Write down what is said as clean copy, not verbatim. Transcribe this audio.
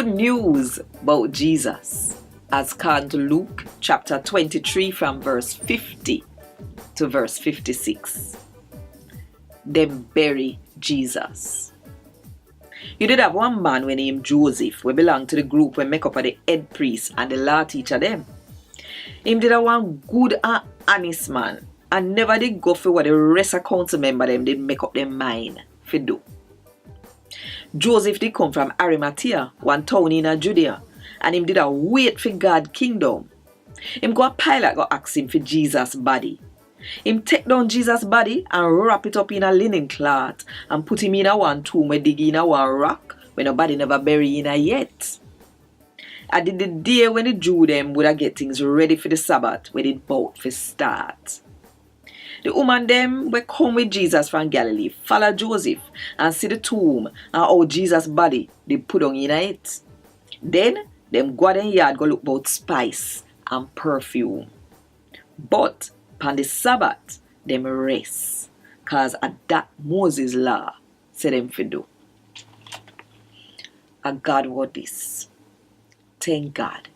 good news about Jesus, as according to Luke chapter 23 from verse 50 to verse 56. Them bury Jesus. You did have one man named Joseph, who belonged to the group when make up of the head priest and the law teacher them. Him did a one good and honest man, and never did go for what the rest of council member them did make up their mind for do. Joseph did come from Arimathea, one town in Judea, and him did a wait for God's kingdom. Him go a Pilate go ask him for Jesus' body. Him take down Jesus' body and wrap it up in a linen cloth and put him in a one tomb where dig in a one rock where nobody never bury in a yet. I did the day when the Jew them would have get things ready for the Sabbath when it bout for start. The woman them we come with Jesus from Galilee follow Joseph and see the tomb and how Jesus' body they put on in it. Then them go in yard go look about spice and perfume. But on the Sabbath them rest, cause at that Moses law said them for do. A Gad Wod Dis. Thank God